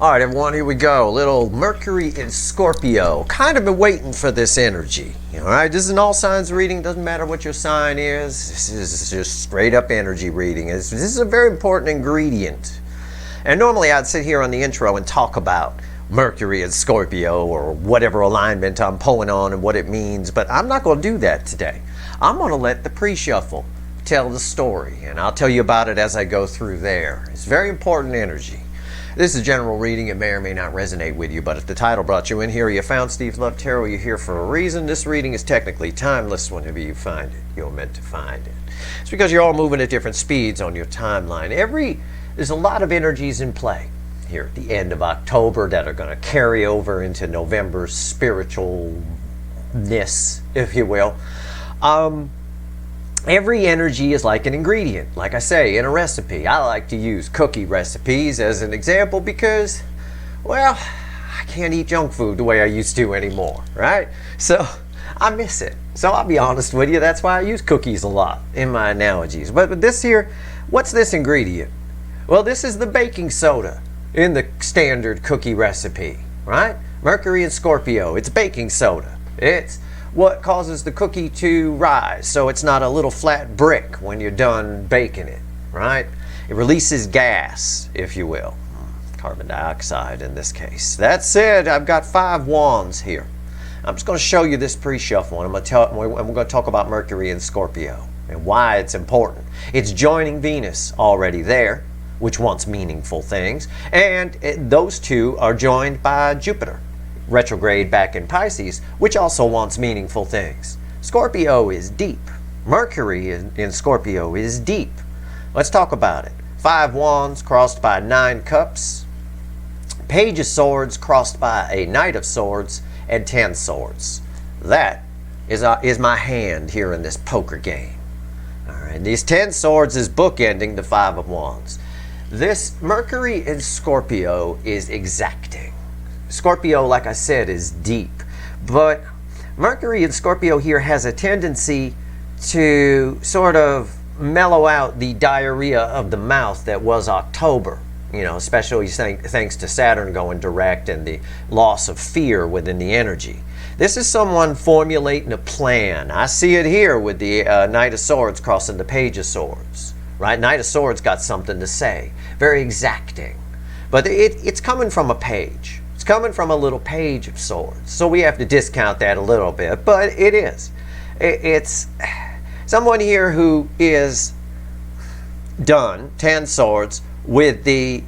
All right, everyone, here we go. Little Mercury in Scorpio. Kind of been waiting for this energy. All right, this is an all signs reading. Doesn't matter what your sign is. This is just straight up energy reading. This is a very important ingredient. And normally I'd sit here on the intro and talk about Mercury in Scorpio or whatever alignment I'm pulling on and what it means, but I'm not going to do that today. I'm going to let the pre-shuffle tell the story, and I'll tell you about it as I go through there. It's very important energy. This is a general reading. It may or may not resonate with you, but if the title brought you in here, you found Steve Love Tarot, you're here for a reason. This reading is technically timeless. Whenever you find it, you're meant to find it. It's because you're all moving at different speeds on your timeline. There's a lot of energies in play here at the end of October that are going to carry over into November's spiritualness, if you will. Every energy is like an ingredient, like I say, in a recipe. I like to use cookie recipes as an example because, well, I can't eat junk food the way I used to anymore, right? So I miss it. So I'll be honest with you, that's why I use cookies a lot in my analogies. But this here, what's this ingredient? Well, this is the baking soda in the standard cookie recipe, right? Mercury and Scorpio, it's baking soda. It's what causes the cookie to rise, so it's not a little flat brick when you're done baking it, right? It releases gas, if you will. Carbon dioxide in this case. That said, I've got 5 wands here. I'm just going to show you this pre-shuffle, and we're going to talk about Mercury and Scorpio and why it's important. It's joining Venus already there, which wants meaningful things, and those two are joined by Jupiter, retrograde back in Pisces, which also wants meaningful things. Scorpio is deep. Mercury in Scorpio is deep. Let's talk about it. 5 wands crossed by 9 cups. Page of swords crossed by a knight of swords and 10 swords. That is my hand here in this poker game. All right, these 10 swords is bookending the 5 of wands. This Mercury in Scorpio is exacting. Scorpio, like I said, is deep, but Mercury in Scorpio here has a tendency to sort of mellow out the diarrhea of the mouth that was October, especially thanks to Saturn going direct and the loss of fear within the energy. This is someone formulating a plan. I see it here with the Knight of Swords crossing the Page of Swords, right? Knight of Swords got something to say, very exacting, but it's coming from a page. It's coming from a little Page of Swords, so we have to discount that a little bit, but it is. It's someone here who is done, 10 swords, with the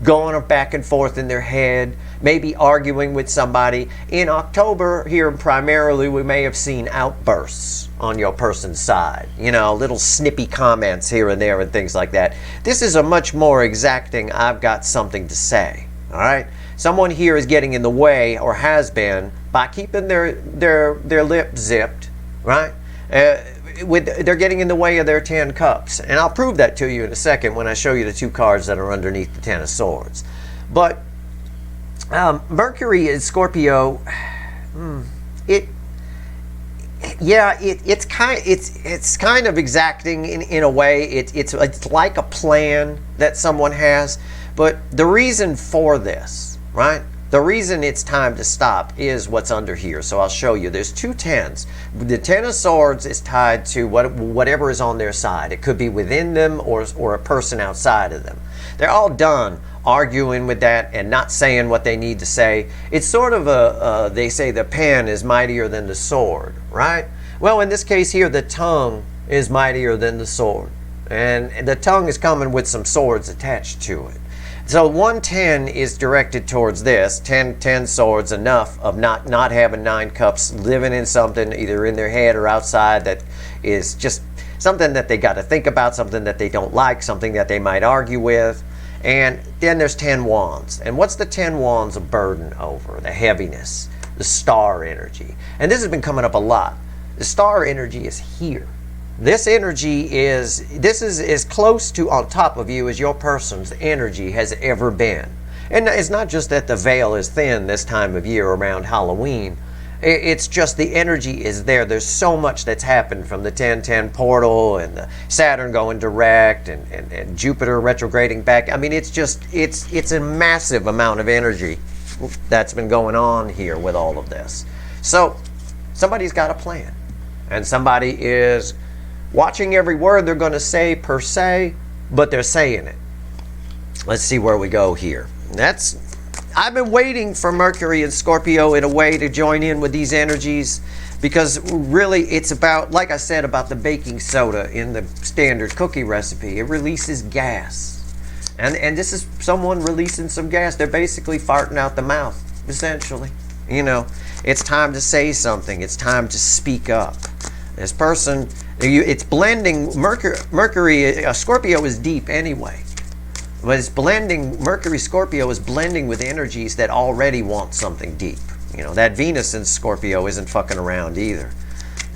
going back and forth in their head, maybe arguing with somebody. In October here primarily, we may have seen outbursts on your person's side, little snippy comments here and there and things like that. This is a much more exacting, I've got something to say, all right? Someone here is getting in the way, or has been, by keeping their lip zipped, right? They're getting in the way of their 10 cups. And I'll prove that to you in a second when I show you the 2 cards that are underneath the 10 of swords. But Mercury in Scorpio, it's kind of exacting in a way. It's like a plan that someone has. But the reason for this, right? The reason it's time to stop is what's under here. So I'll show you. There's 2 10s. The 10 of swords is tied to whatever is on their side. It could be within them or a person outside of them. They're all done arguing with that and not saying what they need to say. It's sort of they say the pen is mightier than the sword, right? Well, in this case here, the tongue is mightier than the sword. And the tongue is coming with some swords attached to it. So 110 is directed towards this, 10 swords, enough of not having 9 cups, living in something either in their head or outside that is just something that they got to think about, something that they don't like, something that they might argue with. And then there's 10 wands. And what's the 10 wands a burden over? The heaviness, the star energy. And this has been coming up a lot. The star energy is here. This energy is as close to on top of you as your person's energy has ever been. And it's not just that the veil is thin this time of year around Halloween. It's just the energy is there. There's so much that's happened from the 1010 portal and the Saturn going direct and Jupiter retrograding back. I mean, it's just, it's a massive amount of energy that's been going on here with all of this. So somebody's got a plan, and somebody is watching every word they're going to say per se, but they're saying it. Let's see where we go here. I've been waiting for Mercury and Scorpio in a way to join in with these energies, because really it's about, like I said, about the baking soda in the standard cookie recipe. It releases gas. And this is someone releasing some gas. They're basically farting out the mouth, essentially. You know, it's time to say something. It's time to speak up. This person, it's blending. Mercury, Scorpio is deep anyway. But it's blending, Mercury Scorpio is blending with energies that already want something deep. You know, that Venus in Scorpio isn't fucking around either.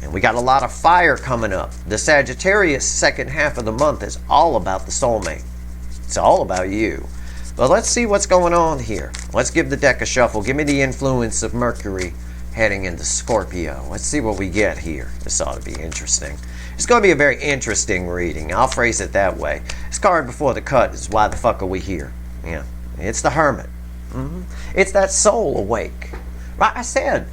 And we got a lot of fire coming up. The Sagittarius second half of the month is all about the soulmate. It's all about you. But let's see what's going on here. Let's give the deck a shuffle. Give me the influence of Mercury heading into Scorpio. Let's see what we get here. This ought to be interesting. It's going to be a very interesting reading. I'll phrase it that way. This card before the cut is why the fuck are we here? Yeah, it's the Hermit. It's that soul awake. Right? I said,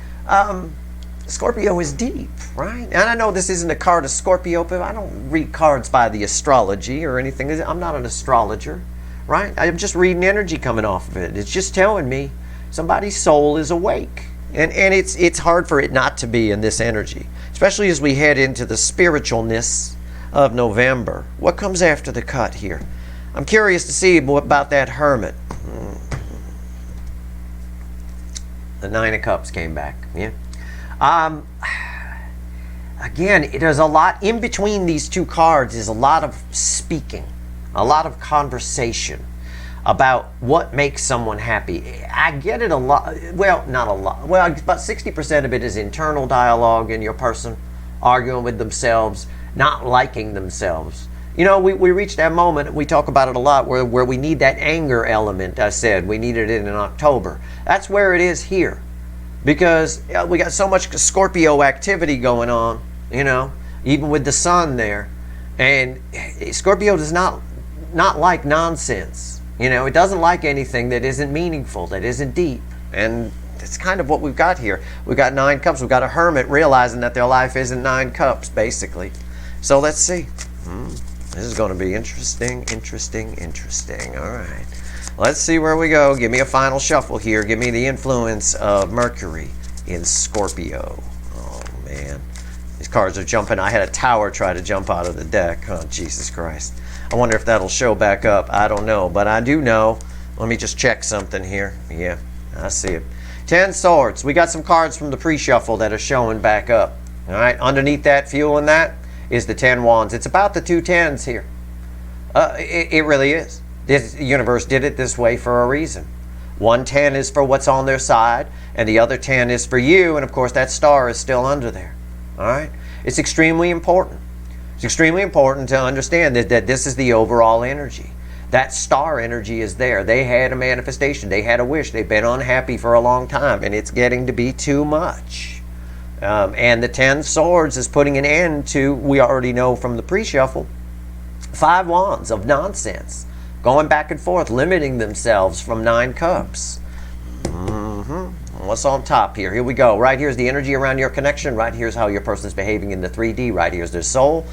Scorpio is deep, right? And I know this isn't a card of Scorpio, but I don't read cards by the astrology or anything. I'm not an astrologer, right? I'm just reading energy coming off of it. It's just telling me somebody's soul is awake. And it's hard for it not to be in this energy, especially as we head into the spiritualness of November. What comes after the cut here? I'm curious to see about that Hermit. The Nine of Cups came back. Yeah. Again, there's a lot in between these two cards. Is a lot of speaking, a lot of conversation about what makes someone happy. I get it a lot. Well, not a lot. Well, about 60% of it is internal dialogue in your person, arguing with themselves, not liking themselves. You know, we reach that moment, we talk about it a lot, where we need that anger element. I said we needed it in October. That's where it is here. Because we got so much Scorpio activity going on, you know, even with the sun there. And Scorpio does not like nonsense. You know, it doesn't like anything that isn't meaningful, that isn't deep. And that's kind of what we've got here. We've got 9 cups. We've got a hermit realizing that their life isn't 9 cups, basically. So let's see. This is going to be interesting. All right. Let's see where we go. Give me a final shuffle here. Give me the influence of Mercury in Scorpio. Oh, man. These cards are jumping. I had a tower try to jump out of the deck. Oh, Jesus Christ. I wonder if that'll show back up. I don't know, but I do know. Let me just check something here. Yeah, I see it. 10 swords. We got some cards from the pre-shuffle that are showing back up. All right, underneath that, fueling that, is the 10 wands. It's about the 2 10s here. It really is. This universe did it this way for a reason. 1 10 is for what's on their side, and the other 10 is for you, and of course that star is still under there. All right? It's extremely important. It's extremely important to understand that this is the overall energy. That star energy is there. They had a manifestation. They had a wish. They've been unhappy for a long time, and it's getting to be too much. And the 10 swords is putting an end to, we already know from the pre-shuffle, 5 wands of nonsense. Going back and forth, limiting themselves from 9 cups. What's on top here? Here we go. Right here's the energy around your connection. Right here's how your person's behaving in the 3D. Right here's their soul.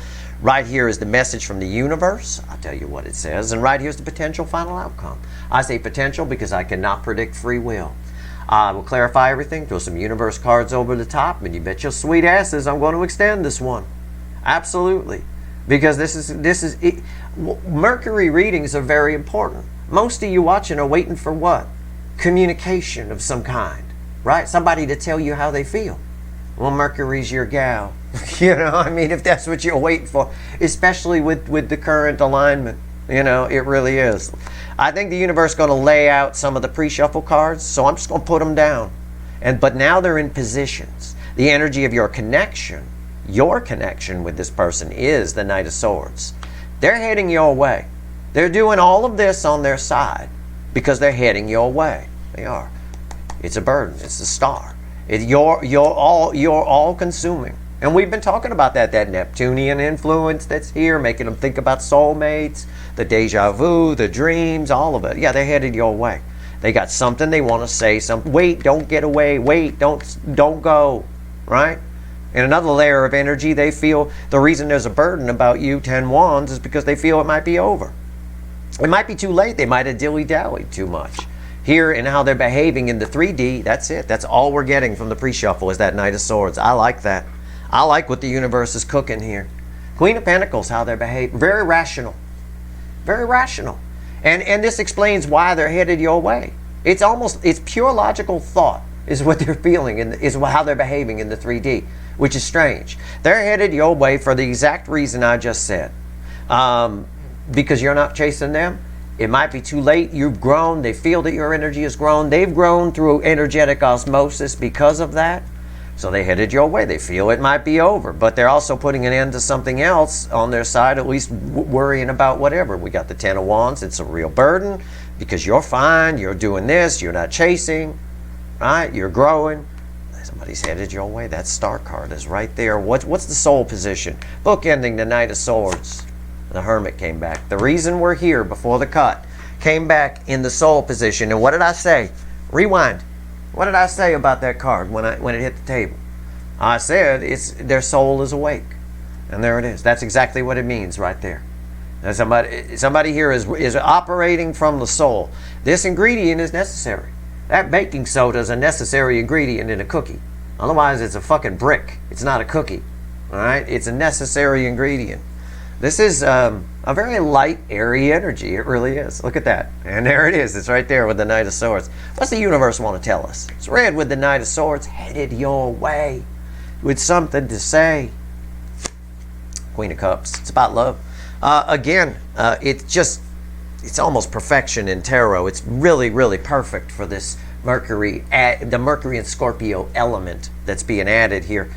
Right here is the message from the universe. I'll tell you what it says. And right here's the potential final outcome. I say potential because I cannot predict free will. I will clarify everything. Throw some universe cards over the top, and you bet your sweet asses I'm going to extend this one. Absolutely. Because this is it. Mercury readings are very important. Most of you watching are waiting for what? Communication of some kind, right? Somebody to tell you how they feel. Well, Mercury's your gal. You know, I mean, if that's what you're waiting for, especially with the current alignment, you know, it really is. I think the universe is going to lay out some of the pre-shuffle cards, so I'm just going to put them down. But now they're in positions. The energy of your connection with this person is the Knight of Swords. They're heading your way. They're doing all of this on their side because they're heading your way. They are. It's a burden. It's a star. You're all consuming. And we've been talking about that Neptunian influence that's here, making them think about soulmates, the deja vu, the dreams, all of it. Yeah, they're headed your way. They got something they want to say. Wait, don't get away. Wait, don't go. Right? In another layer of energy, they feel the reason there's a burden about you, 10 wands, is because they feel it might be over. It might be too late. They might have dilly-dallied too much. Here and how they're behaving in the 3D, that's it. That's all we're getting from the pre-shuffle is that Knight of Swords. I like that. I like what the universe is cooking here. Queen of Pentacles, how they're behaving. Very rational. Very rational. And this explains why they're headed your way. It's pure logical thought is what they're feeling, and is how they're behaving in the 3D, which is strange. They're headed your way for the exact reason I just said. Because you're not chasing them. It might be too late. You've grown. They feel that your energy has grown. They've grown through energetic osmosis because of that. So they headed your way. They feel it might be over, but they're also putting an end to something else on their side, at least worrying about whatever. We got the 10 of Wands. It's a real burden because you're fine. You're doing this. You're not chasing, right? You're growing. Somebody's headed your way. That Star card is right there. What's the soul position? Bookending the Knight of Swords. The Hermit came back. The reason we're here before the cut came back in the soul position. And what did I say? Rewind. What did I say about that card when it hit the table? I said their soul is awake. And there it is. That's exactly what it means right there. Now somebody here is operating from the soul. This ingredient is necessary. That baking soda is a necessary ingredient in a cookie. Otherwise, it's a fucking brick. It's not a cookie. All right? It's a necessary ingredient. This is a very light, airy energy. It really is. Look at that. And there it is. It's right there with the Knight of Swords. What's the universe want to tell us? It's red with the Knight of Swords headed your way with something to say. Queen of Cups. It's about love. Again, it's almost perfection in tarot. It's really, really perfect for this Mercury, the Mercury and Scorpio element that's being added here.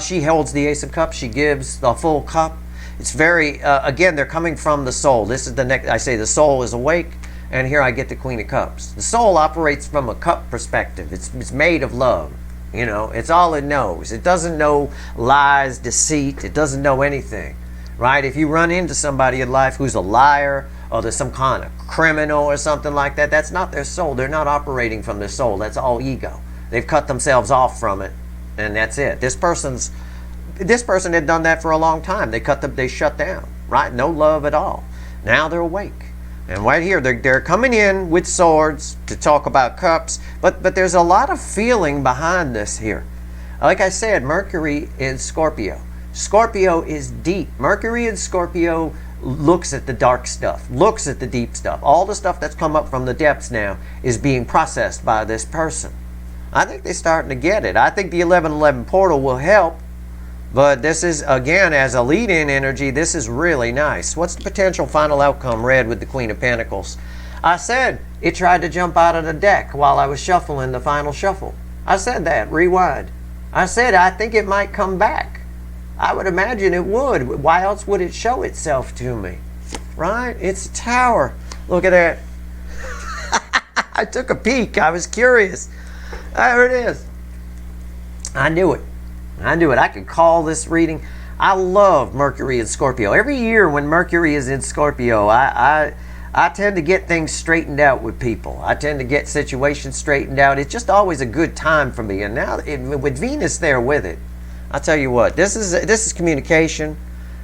She holds the Ace of Cups. She gives the full cup. It's very, again, they're coming from the soul. This is the next, I say the soul is awake, and here I get the Queen of Cups. The soul operates from a cup perspective. It's made of love. You know, it's all it knows. It doesn't know lies, deceit. It doesn't know anything, right? If you run into somebody in life who's a liar, or there's some kind of criminal or something like that, that's not their soul. They're not operating from their soul. That's all ego. They've cut themselves off from it, and that's it. This person had done that for a long time. They shut down, right? No love at all. Now they're awake. And right here, they're coming in with swords to talk about cups, but there's a lot of feeling behind this here. Like I said, Mercury is Scorpio. Scorpio is deep. Mercury in Scorpio looks at the dark stuff, looks at the deep stuff. All the stuff that's come up from the depths now is being processed by this person. I think they're starting to get it. I think the 1111 portal will help. But this is, again, as a lead-in energy, this is really nice. What's the potential final outcome, red with the Queen of Pentacles? I said it tried to jump out of the deck while I was shuffling the final shuffle. I said that. Rewind. I said I think it might come back. I would imagine it would. Why else would it show itself to me? Right? It's a tower. Look at that. I took a peek. I was curious. There it is. I knew it. I knew it. I could call this reading. I love Mercury in Scorpio. Every year when Mercury is in Scorpio, I tend to get things straightened out with people. I tend to get situations straightened out. It's just always a good time for me. And now with Venus there with it, I'll tell you what, this is communication.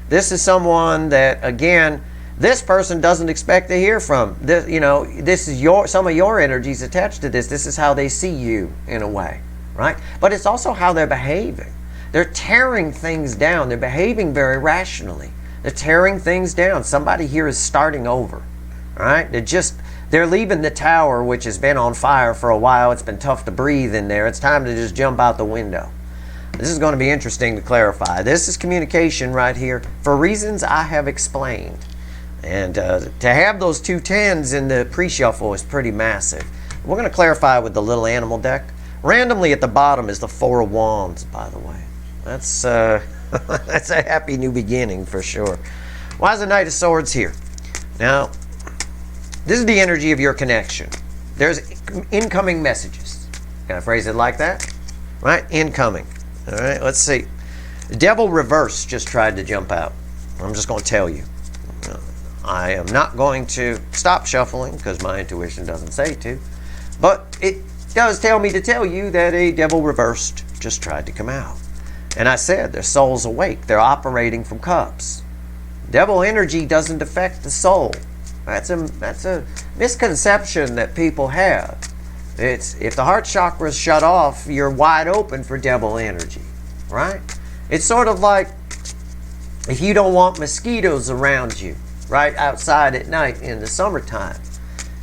This is someone that, again, this person doesn't expect to hear from. This, you know, this is some of your energies attached to this. This is how they see you in a way, right? But it's also how they're behaving. They're tearing things down. They're behaving very rationally. They're tearing things down. Somebody here is starting over, right? They're leaving the tower, which has been on fire for a while. It's been tough to breathe in there. It's time to just jump out the window. This is going to be interesting to clarify. This is communication right here for reasons I have explained. And to have those two tens in the pre-shuffle is pretty massive. We're going to clarify with the little animal deck. Randomly at the bottom is the Four of Wands, by the way. That's that's a happy new beginning for sure. Why is the Knight of Swords here? Now, this is the energy of your connection. There's incoming messages. Can I phrase it like that? right? Incoming. All right, let's see. Devil reverse just tried to jump out. I'm just going to tell you. I am not going to stop shuffling because my intuition doesn't say to. But it does tell me to tell you that a devil reversed just tried to come out. And I said their soul's awake. They're operating from cups. Devil energy doesn't affect the soul. That's a misconception that people have. It's if the heart chakra's shut off, you're wide open for devil energy, right? It's sort of like if you don't want mosquitoes around you, right, outside at night in the summertime.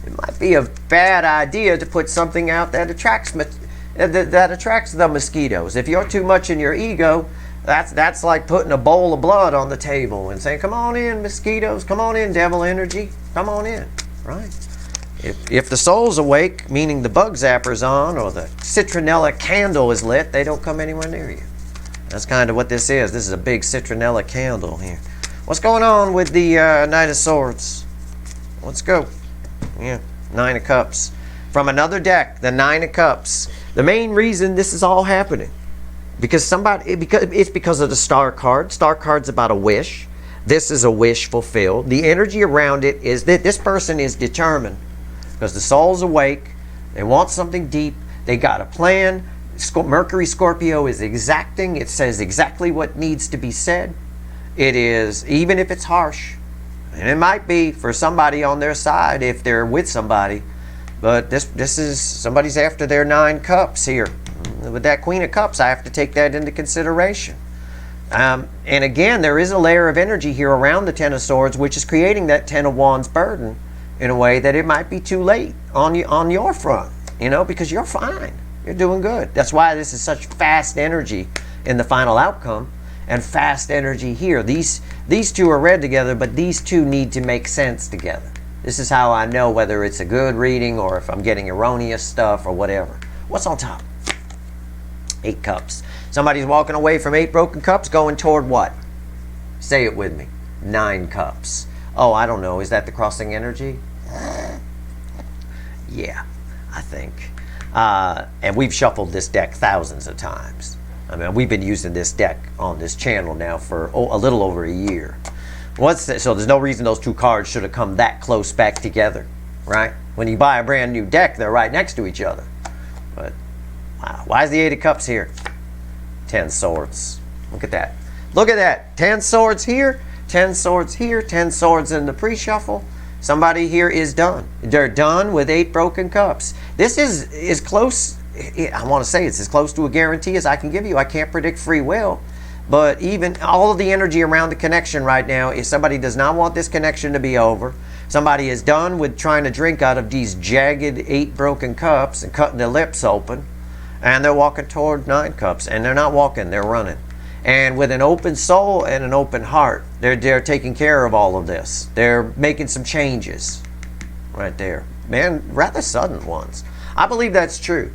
It might be a bad idea to put something out that attracts the mosquitoes. If you're too much in your ego, that's like putting a bowl of blood on the table and saying, come on in, mosquitoes, come on in, devil energy, come on in, right? If the soul's awake, meaning the bug zapper's on or the citronella candle is lit, they don't come anywhere near you. That's kind of what this is. This is a big citronella candle here. What's going on with the Knight of Swords? Let's go. Yeah, Nine of Cups. From another deck, the Nine of Cups. The main reason this is all happening, because it's because of the Star card. Star card's about a wish. This is a wish fulfilled. The energy around it is that this person is determined because the soul's awake. They want something deep. They got a plan. Mercury Scorpio is exacting. It says exactly what needs to be said. It is, even if it's harsh, and it might be for somebody on their side if they're with somebody, but this is, somebody's after their 9 cups here. With that Queen of Cups, I have to take that into consideration. And again, there is a layer of energy here around the Ten of Swords, which is creating that Ten of Wands burden in a way that it might be too late on your front, you know, because you're fine. You're doing good. That's why this is such fast energy in the final outcome and fast energy here. These two are read together, but these two need to make sense together. This is how I know whether it's a good reading or if I'm getting erroneous stuff or whatever. What's on top? 8 cups. Somebody's walking away from 8 broken cups going toward what? Say it with me. 9 cups. Oh, I don't know. Is that the crossing energy? Yeah, I think. And we've shuffled this deck thousands of times. I mean, we've been using this deck on this channel now for a little over a year. What's this? So there's no reason those 2 cards should have come that close back together, right? When you buy a brand new deck, they're right next to each other. But wow, why is the 8 of Cups here? 10 Swords. Look at that. Look at that. 10 Swords here, 10 Swords here, 10 Swords in the pre-shuffle. Somebody here is done. They're done with 8 broken cups. This is close. I want to say it's as close to a guarantee as I can give you. I can't predict free will. But even all of the energy around the connection right now is somebody does not want this connection to be over. Somebody is done with trying to drink out of these jagged 8 broken cups and cutting their lips open. And they're walking toward 9 cups. And they're not walking, they're running. And with an open soul and an open heart, they're taking care of all of this. They're making some changes right there. Man, rather sudden ones. I believe that's true.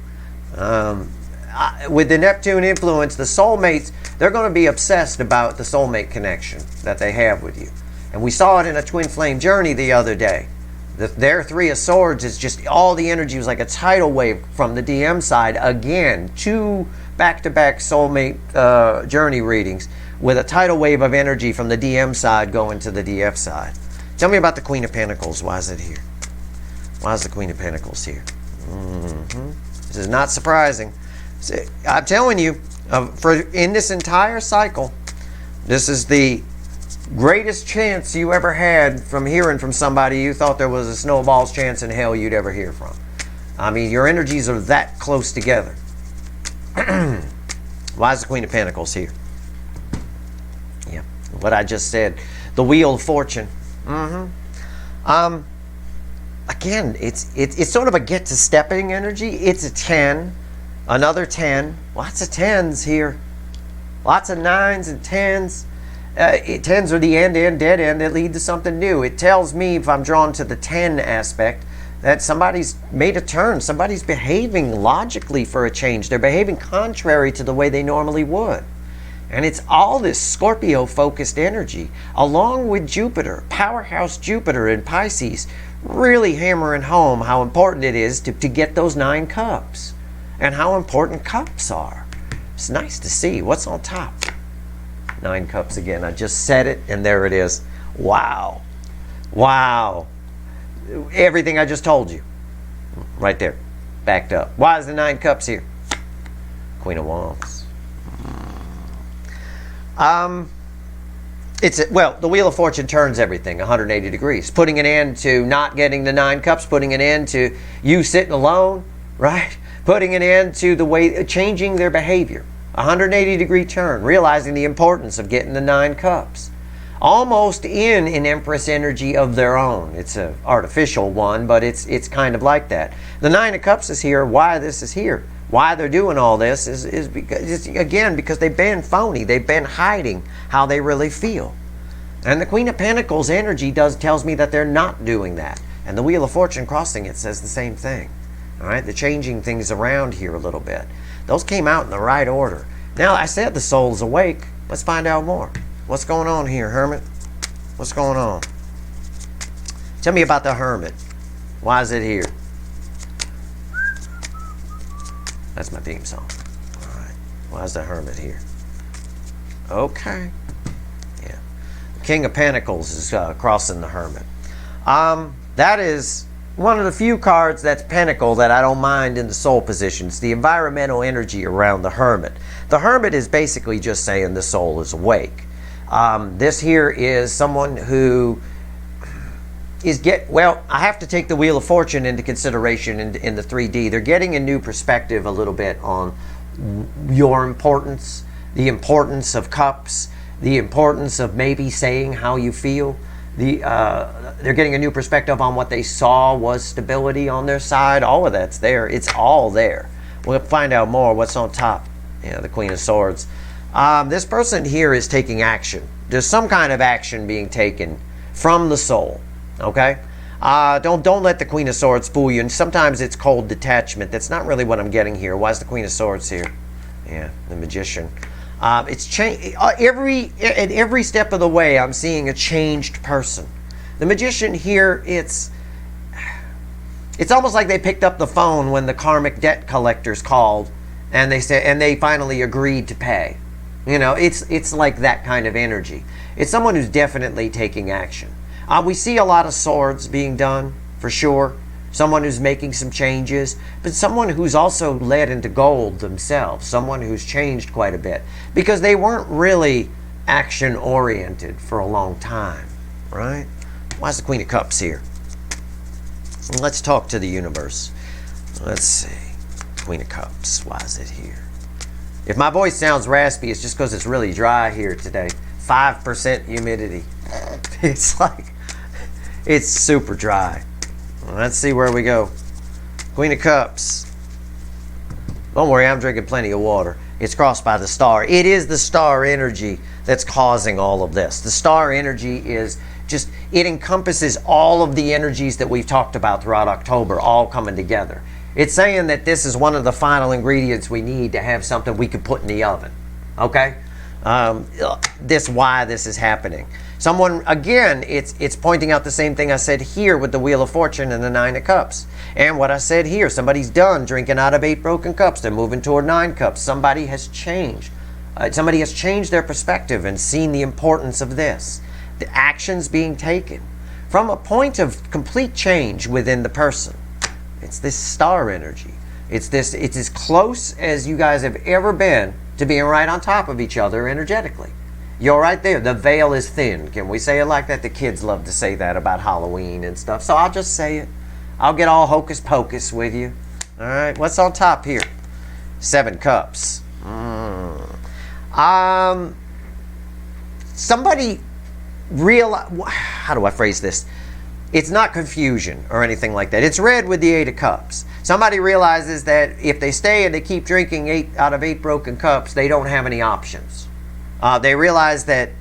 With the Neptune influence, the soulmates, they're going to be obsessed about the soulmate connection that they have with you. And we saw it in a twin flame journey the other day. Their 3 of Swords is just, all the energy was like a tidal wave from the DM side. Again, 2 back-to-back soulmate journey readings with a tidal wave of energy from the DM side going to the DF side. Tell me about the Queen of Pentacles. Why is it here? Why is the Queen of Pentacles here? This is not surprising. I'm telling you, in this entire cycle, this is the greatest chance you ever had from hearing from somebody you thought there was a snowball's chance in hell you'd ever hear from. I mean, your energies are that close together. Why is the Queen of Pentacles here? Yeah, what I just said. The Wheel of Fortune. Again, it's sort of a get to stepping energy. It's a 10, another 10. Lots of 10s here. Lots of 9s and 10s. 10s are the end, dead end that lead to something new. It tells me, if I'm drawn to the 10 aspect, that somebody's made a turn. Somebody's behaving logically for a change. They're behaving contrary to the way they normally would. And it's all this Scorpio-focused energy, along with Jupiter, powerhouse Jupiter in Pisces, really hammering home how important it is to get those 9 cups and how important cups are. It's nice to see. What's on top? 9 cups again. I just said it, and there it is. Wow. Wow. Everything I just told you. Right there. Backed up. Why is the 9 cups here? Queen of Wands. Well, the Wheel of Fortune turns everything 180 degrees. Putting an end to not getting the 9 cups, putting an end to you sitting alone, right? Putting an end to the way, changing their behavior. 180 degree turn, realizing the importance of getting the 9 cups. Almost in an Empress energy of their own. It's an artificial one, but it's kind of like that. The 9 of Cups is here. Why this is here? Why they're doing all this is because, again, because they've been phony. They've been hiding how they really feel. And the Queen of Pentacles energy tells me that they're not doing that. And the Wheel of Fortune crossing it says the same thing. All right, they're changing things around here a little bit. Those came out in the right order. Now, I said the soul is awake. Let's find out more. What's going on here, Hermit? What's going on? Tell me about the Hermit. Why is it here? That's my theme song. All right. Why is the Hermit here? Okay. Yeah. The King of Pentacles is crossing the Hermit. That is one of the few cards that's Pentacle that I don't mind in the soul position. It's the environmental energy around the Hermit. The Hermit is basically just saying the soul is awake. This here is someone who is I have to take the Wheel of Fortune into consideration in the 3D. They're getting a new perspective a little bit on your importance, the importance of cups, the importance of maybe saying how you feel. They're getting a new perspective on what they saw was stability on their side. All of that's there. It's all there. We'll find out more. What's on top? Yeah, the Queen of Swords. This person here is taking action. There's some kind of action being taken from the soul. Okay? Don't let the Queen of Swords fool you. And sometimes it's cold detachment. That's not really what I'm getting here. Why is the Queen of Swords here? Yeah, the Magician. It's at every step of the way, I'm seeing a changed person. The Magician here, it's almost like they picked up the phone when the karmic debt collectors called, and they finally agreed to pay. You know, it's like that kind of energy. It's someone who's definitely taking action. We see a lot of swords being done, for sure. Someone who's making some changes, but someone who's also led into gold themselves. Someone who's changed quite a bit. Because they weren't really action-oriented for a long time, right? Why is the Queen of Cups here? Let's talk to the universe. Let's see. Queen of Cups, why is it here? If my voice sounds raspy, it's just because it's really dry here today. 5% humidity. It's super dry. Let's see where we go. Queen of Cups. Don't worry, I'm drinking plenty of water. It's crossed by the star. It is the star energy that's causing all of this. The star energy is just, it encompasses all of the energies that we've talked about throughout October, all coming together. It's saying that this is one of the final ingredients we need to have something we could put in the oven. Okay? Why this is happening. Someone, again, it's pointing out the same thing I said here with the Wheel of Fortune and the 9 of Cups. And what I said here, somebody's done drinking out of 8 broken cups. They're moving toward 9 cups. Somebody has changed. Somebody has changed their perspective and seen the importance of this. The actions being taken from a point of complete change within the person. It's this star energy. It's as close as you guys have ever been to being right on top of each other energetically. You're right there. The veil is thin. Can we say it like that? The kids love to say that about Halloween and stuff. So I'll just say it. I'll get all hocus pocus with you. All right. What's on top here? 7 cups. Somebody realize. How do I phrase this? It's not confusion or anything like that. It's red with the 8 of Cups. Somebody realizes that if they stay and they keep drinking 8 out of 8 broken cups, they don't have any options. They realize that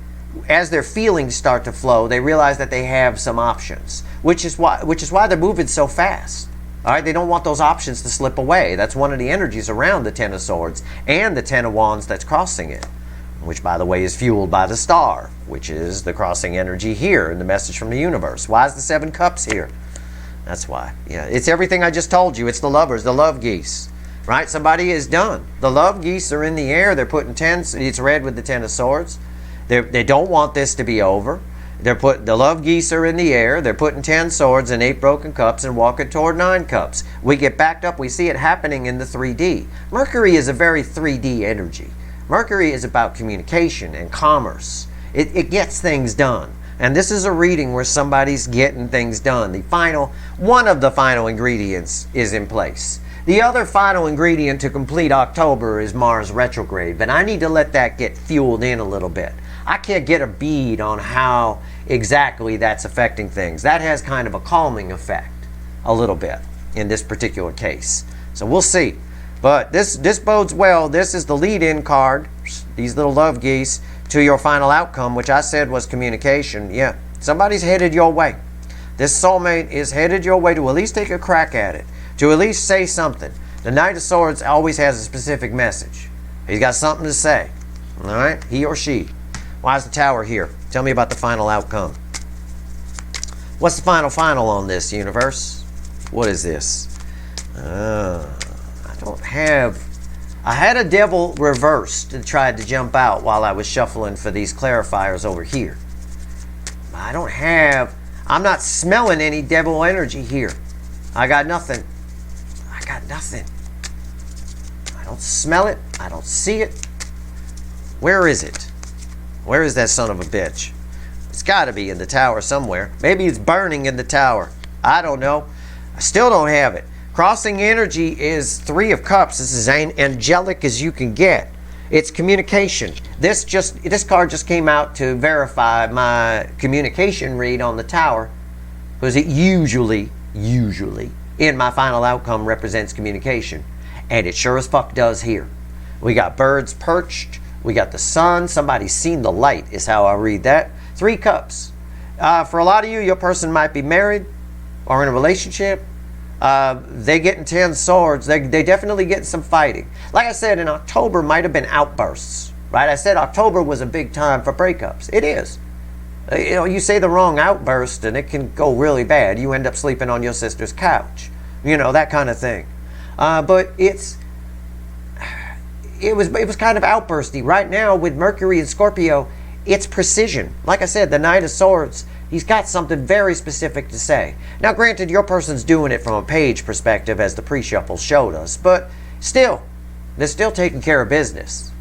as their feelings start to flow, they realize that they have some options, which is why they're moving so fast. All right, they don't want those options to slip away. That's one of the energies around the 10 of Swords and the 10 of Wands that's crossing it, which, by the way, is fueled by the star, which is the crossing energy here in the message from the universe. Why is the 7 cups here? That's why. Yeah, it's everything I just told you. It's the lovers, the love geese. right? Somebody is done. The love geese are in the air. They're putting 10, it's red with the 10 of swords. They don't want this to be over. The love geese are in the air. They're putting 10 swords and 8 broken cups and walking toward 9 cups. We get backed up. We see it happening in the 3D. Mercury is a very 3D energy. Mercury is about communication and commerce. It gets things done. And this is a reading where somebody's getting things done. One of the final ingredients is in place. The other final ingredient to complete October is Mars retrograde, but I need to let that get fueled in a little bit. I can't get a bead on how exactly that's affecting things. That has kind of a calming effect a little bit in this particular case. So we'll see. But this bodes well. This is the lead-in card, these little love geese, to your final outcome, which I said was communication. Yeah, somebody's headed your way. This soulmate is headed your way to at least take a crack at it, to at least say something. The Knight of Swords always has a specific message. He's got something to say. All right, he or she. Why is the Tower here? Tell me about the final outcome. What's the final on this, universe? What is this? I had a devil reversed and tried to jump out while I was shuffling for these clarifiers over here. I'm not smelling any devil energy here. I got nothing. I don't smell it. I don't see it. Where is it? Where is that son of a bitch? It's got to be in the Tower somewhere. Maybe it's burning in the Tower. I don't know. I still don't have it. Crossing energy is 3 of Cups. This is as angelic as you can get. It's communication. This card just came out to verify my communication read on the Tower, because it usually in my final outcome represents communication, and it sure as fuck does here. We got birds perched. We got the sun. Somebody's seen the light is how I read that. 3 cups. For a lot of you, your person might be married or in a relationship. They getting 10 swords. They definitely getting some fighting. Like I said, in October might have been outbursts, right? I said October was a big time for breakups. It is. You know, you say the wrong outburst and it can go really bad. You end up sleeping on your sister's couch. You know, that kind of thing. But it was kind of outbursty. Right now with Mercury and Scorpio, it's precision. Like I said, the Knight of Swords, he's got something very specific to say. Now granted, your person's doing it from a page perspective as the pre-shuffle showed us, but still, they're still taking care of business.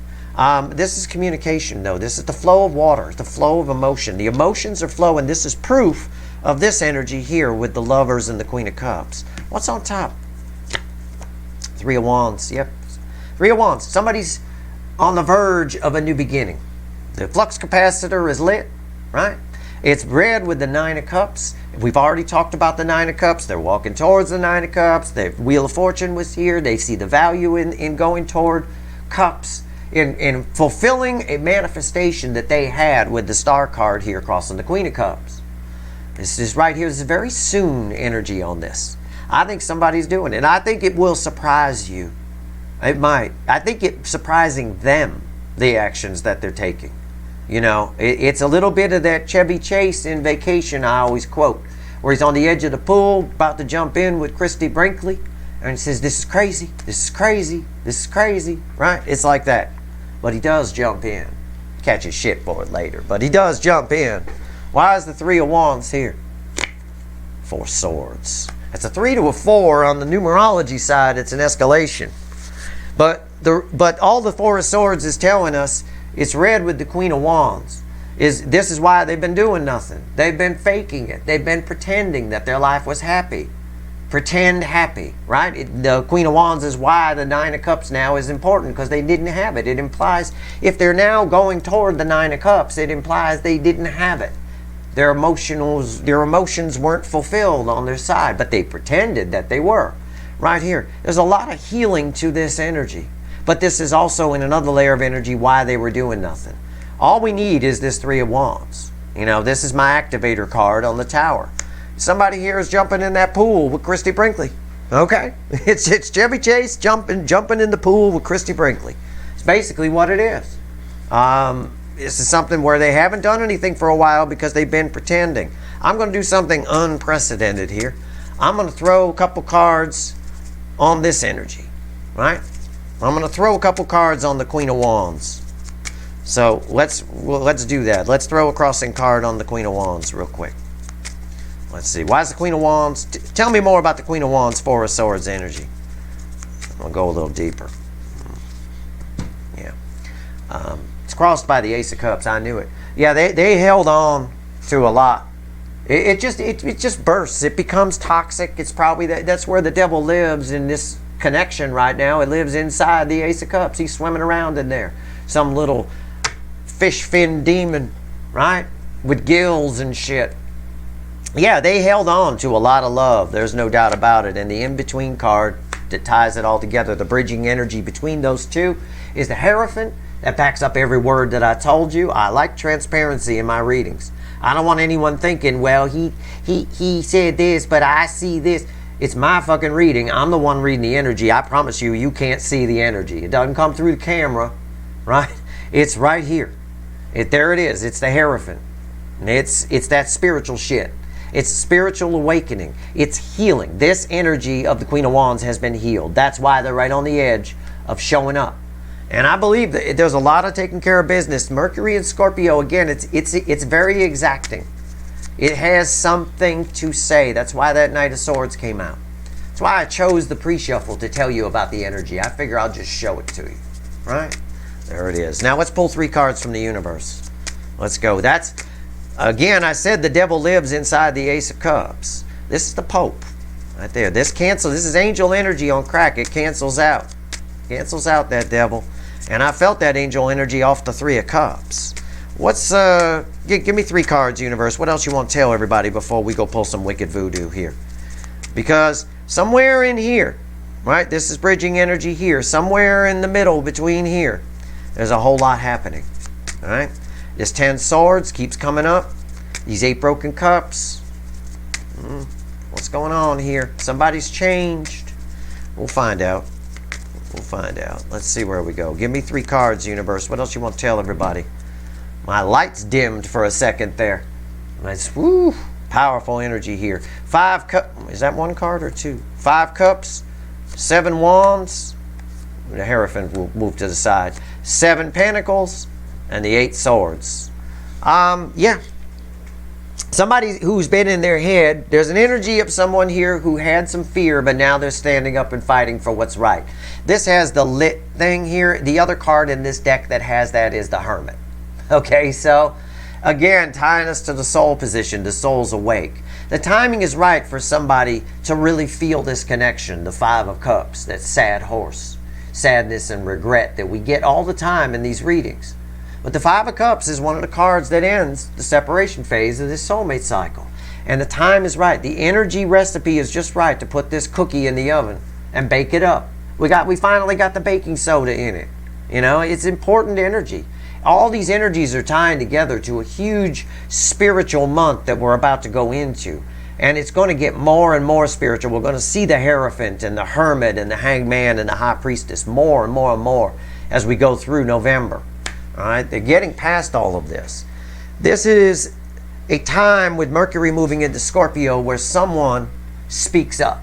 This is communication though. This is the flow of water, the flow of emotion. The emotions are flowing. This is proof of this energy here with the Lovers and the Queen of Cups. What's on top? 3 of Wands. Yep. 3 of Wands. Somebody's on the verge of a new beginning. The flux capacitor is lit, right? It's red with the 9 of Cups. We've already talked about the 9 of Cups. They're walking towards the 9 of Cups. The Wheel of Fortune was here. They see the value in going toward Cups, in fulfilling a manifestation that they had with the Star card here crossing the Queen of Cups. This is right here. This is very soon energy on this. I think somebody's doing it. And I think it will surprise you. It might. I think it's surprising them, the actions that they're taking. You know, it's a little bit of that Chevy Chase in Vacation I always quote, where he's on the edge of the pool about to jump in with Christy Brinkley, and he says, "This is crazy, this is crazy, this is crazy," right? It's like that. But he does jump in. Catches shit for it later, but he does jump in. Why is the 3 of Wands here? 4 swords. That's a 3 to a 4 on the numerology side. It's an escalation. But all the 4 of Swords is telling us, it's red with the Queen of Wands. This is why they've been doing nothing. They've been faking it. They've been pretending that their life was happy. Pretend happy, right? The Queen of Wands is why the 9 of Cups now is important, because they didn't have it. It implies, if they're now going toward the 9 of Cups, it implies they didn't have it. Their emotions weren't fulfilled on their side, but they pretended that they were. Right here, there's a lot of healing to this energy. But this is also in another layer of energy why they were doing nothing. All we need is this 3 of Wands. You know, this is my activator card on the Tower. Somebody here is jumping in that pool with Christy Brinkley. Okay, it's Chevy Chase jumping in the pool with Christy Brinkley. It's basically what it is. This is something where they haven't done anything for a while because they've been pretending. I'm going to do something unprecedented here. I'm going to throw a couple cards on this energy. right? I'm going to throw a couple cards on the Queen of Wands. So let's do that. Let's throw a crossing card on the Queen of Wands real quick. Let's see. Why is the Queen of Wands? Tell me more about the Queen of Wands, Four of Swords energy. I'm going to go a little deeper. Yeah. It's crossed by the Ace of Cups. I knew it. Yeah, they held on to a lot. It just bursts. It becomes toxic. It's probably that's where the devil lives in this connection right now. It lives inside the Ace of Cups. He's swimming around in there. Some little fish fin demon, right? With gills and shit. Yeah, they held on to a lot of love. There's no doubt about it. And the in-between card that ties it all together, the bridging energy between those two, is the Hierophant. That backs up every word that I told you. I like transparency in my readings. I don't want anyone thinking, well, he said this, but I see this. It's my fucking reading. I'm the one reading the energy. I promise you, you can't see the energy. It doesn't come through the camera, right? It's right here. There it is. It's the Hierophant. It's that spiritual shit. It's spiritual awakening. It's healing. This energy of the Queen of Wands has been healed. That's why they're right on the edge of showing up. And I believe that there's a lot of taking care of business. Mercury and Scorpio, again, it's very exacting. It has something to say. That's why that Knight of Swords came out. That's why I chose the pre-shuffle to tell you about the energy. I figure I'll just show it to you. Right? There it is. Now let's pull 3 cards from the universe. Let's go. That's, again, I said the devil lives inside the Ace of Cups. This is the Pope. Right there. This is angel energy on crack. It cancels out. Cancels out that devil. And I felt that angel energy off the 3 of Cups. What's, give me 3 cards, universe. What else you want to tell everybody before we go pull some wicked voodoo here? Because somewhere in here, right, this is bridging energy here. Somewhere in the middle between here, there's a whole lot happening. All right? This 10 swords keeps coming up. These 8 broken cups. What's going on here? Somebody's changed. We'll find out. We'll find out. Let's see where we go. Give me 3 cards, universe. What else you want to tell everybody? My lights dimmed for a second there. Nice, woo, powerful energy here. 5 cups. Is that 1 card or 2? 5 cups. 7 wands. The Hierophant will move to the side. 7 pentacles. And the 8 swords. Yeah. Somebody who's been in their head, there's an energy of someone here who had some fear, but now they're standing up and fighting for what's right. This has the lit thing here. The other card in this deck that has that is the Hermit. Okay, so again, tying us to the soul position, the soul's awake. The timing is right for somebody to really feel this connection, the 5 of Cups, that sad horse, sadness and regret that we get all the time in these readings. But the 5 of Cups is one of the cards that ends the separation phase of this soulmate cycle. And the time is right. The energy recipe is just right to put this cookie in the oven and bake it up. We finally got the baking soda in it. You know, it's important energy. All these energies are tying together to a huge spiritual month that we're about to go into. And it's going to get more and more spiritual. We're going to see the Hierophant and the Hermit and the Hanged Man and the High Priestess more and more and more as we go through November. All right, they're getting past all of this. This is a time with Mercury moving into Scorpio where someone speaks up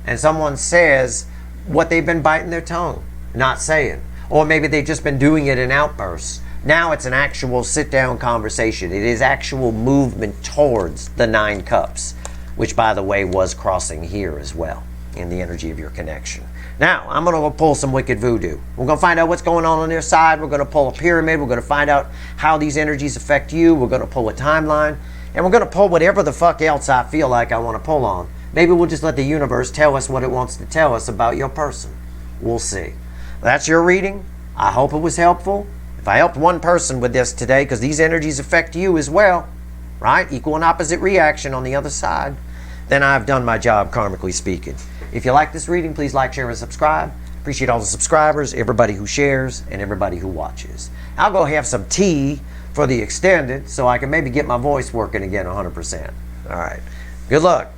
and someone says what they've been biting their tongue, not saying. Or maybe they've just been doing it in outbursts. Now it's an actual sit-down conversation. It is actual movement towards the 9 cups, which, by the way, was crossing here as well in the energy of your connection. Now, I'm going to pull some wicked voodoo. We're going to find out what's going on their side. We're going to pull a pyramid. We're going to find out how these energies affect you. We're going to pull a timeline. And we're going to pull whatever the fuck else I feel like I want to pull on. Maybe we'll just let the universe tell us what it wants to tell us about your person. We'll see. That's your reading. I hope it was helpful. If I helped one person with this today, because these energies affect you as well, right? Equal and opposite reaction on the other side, then I've done my job, karmically speaking. If you like this reading, please like, share, and subscribe. Appreciate all the subscribers, everybody who shares, and everybody who watches. I'll go have some tea for the extended so I can maybe get my voice working again 100%. All right. Good luck.